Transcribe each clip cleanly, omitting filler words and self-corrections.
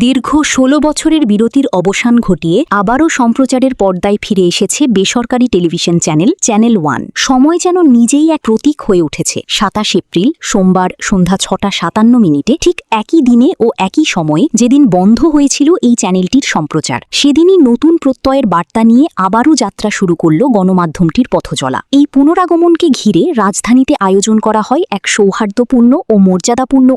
দীর্ঘ ১৬ বছরের বিরতির অবসান ঘটিয়ে আবারও সম্প্রচারের পর্দায় ফিরে এসেছে বেসরকারি টেলিভিশন চ্যানেল চ্যানেল ওয়ান। সময় যেন নিজেই এক প্রতীক হয়ে উঠেছে। ২৭ এপ্রিল সোমবার সন্ধ্যা ৬টা ৫৭ ঠিক একই দিনে ও একই সময়ে যেদিন বন্ধ হয়েছিল এই চ্যানেলটির সম্প্রচার, সেদিনই নতুন প্রত্যয়ের বার্তা নিয়ে আবারও যাত্রা শুরু করল গণমাধ্যমটির পথচলা। এই পুনরাগমনকে ঘিরে রাজধানীতে আয়োজন করা হয় এক সৌহার্দ্যপূর্ণ ও মর্যাদাপূর্ণ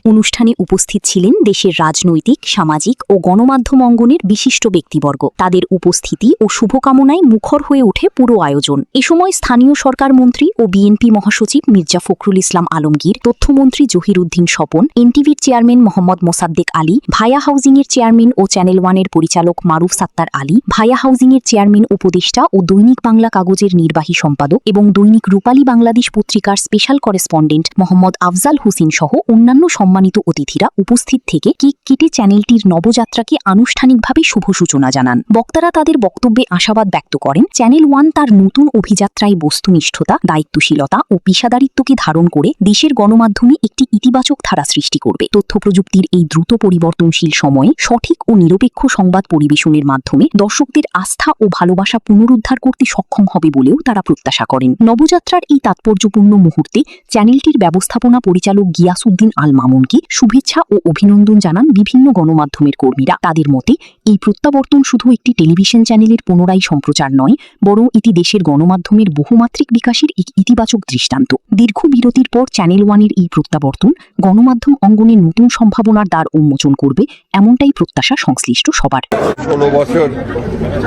অনুষ্ঠানে উপস্থিত ছিলেন দেশের রাজনৈতিক, সামাজিক ও গণমাধ্যম অঙ্গনের বিশিষ্ট ব্যক্তিবর্গ। তাদের উপস্থিতি ও শুভকামনায় মুখর হয়ে ওঠে পুরো আয়োজন। এ সময় স্থানীয় সরকার মন্ত্রী ও বিএনপি মহাসচিব মির্জা ফখরুল ইসলাম আলমগীর, তথ্যমন্ত্রী জহিরুদ্দিন স্বপন, এনটিভির চেয়ারম্যান মোহাম্মদ মোসাদ্দেক আলী, ভায়া হাউজিংয়ের চেয়ারম্যান ও চ্যানেল ওয়ানের পরিচালক মারুফ সাত্তার আলী, ভায়া হাউজিংয়ের চেয়ারম্যান উপদেষ্টা ও দৈনিক বাংলা কাগজের নির্বাহী সম্পাদক এবং দৈনিক রূপালী বাংলাদেশ পত্রিকার স্পেশাল করেসপন্ডেন্ট মোহাম্মদ আফজাল হোসেন সহ অন্যান্য সম্মানিত অতিথিরা উপস্থিত থেকে কেক কেটে চ্যানেলটির নবযাত্রাকে আনুষ্ঠানিকভাবে শুভ সূচনা জানান। বক্তারা তাদের বক্তব্যে আশাবাদ ব্যক্ত করেন, চ্যানেল ওয়ান তার নতুন অভিযাত্রায় বস্তুনিষ্ঠতা, দায়িত্বশীলতা ও পেশাদারিত্বকে ধারণ করে দেশের গণমাধ্যমে একটি ইতিবাচক ধারা সৃষ্টি করবে। তথ্যপ্রযুক্তির এই দ্রুত পরিবর্তনশীল সময়ে সঠিক ও নিরপেক্ষ সংবাদ পরিবেশনের মাধ্যমে দর্শকদের আস্থা ও ভালোবাসা পুনরুদ্ধার করতে সক্ষম হবে বলেও তারা প্রত্যাশা করেন। নবযাত্রার এই তাৎপর্যপূর্ণ মুহূর্তে চ্যানেলটির ব্যবস্থাপনা পরিচালক গিয়াসউদ্দিন আল মামুনকে শুভেচ্ছা ও অভিনন্দন জানান বিভিন্ন গণমাধ্যমের কর্মীরা। তাদের মতে, এই প্রত্যাবর্তন শুধু একটি টেলিভিশন চ্যানেলের পুনরায় সম্প্রচার নয়, বরং এটি দেশের গণমাধ্যমের বহুমাত্রিক বিকাশের এক ইতিবাচক দৃষ্টান্ত। দীর্ঘ বিরতির পর চ্যানেল ওয়ানের এই প্রত্যাবর্তন গণমাধ্যম অঙ্গনে নতুন সম্ভাবনার দ্বার উন্মোচন করবে, এমনটাই প্রত্যাশা সংশ্লিষ্ট সবার। ১৬ বছর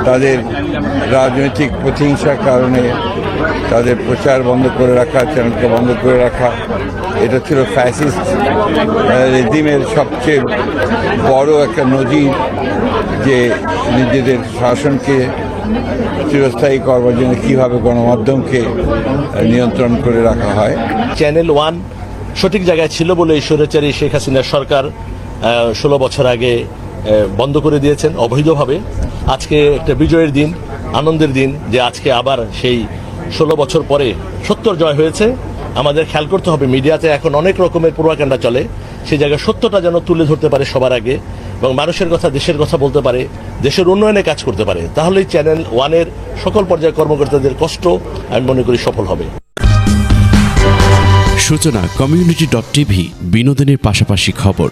তাদের রাজনৈতিক প্রতিহিংসার কারণে তাদের প্রচার বন্ধ করে রাখা, চ্যানেলকে বন্ধ করে রাখা, এটা ছিল ফ্যাসিস্ট রেজিমের সবচেয়ে বড় একটা নজির, যে নিজেদের শাসনকে চিরস্থায়ী করবার জন্য কীভাবে গণমাধ্যমকে নিয়ন্ত্রণ করে রাখা হয়। চ্যানেল ওয়ান সঠিক জায়গায় ছিল বলে স্বৈরাচারী শেখ হাসিনার সরকার ১৬ বছর আগে বন্ধ করে দিয়েছেন অবৈধভাবে। আজকে একটা বিজয়ের দিন, আনন্দের দিন, যে আজকে আবার সেই ১৬ বছর পরে সত্যর জয় হয়েছে। আমাদের খেয়াল করতে হবে, মিডিয়াতে এখন অনেক রকমের প্রোপাগান্ডা চলে, সেই জায়গায় সত্যটা যেন তুলে ধরতে পারে সবার আগে এবং মানুষের কথা, দেশের কথা বলতে পারে, দেশের উন্নয়নে কাজ করতে পারে। তাহলেই চ্যানেল ওয়ানের সকল পর্যায়ের কর্মকর্তাদের কষ্ট আমি মনে করি সফল হবে। সূচনা community.tv, বিনোদনের পাশাপাশি খবর।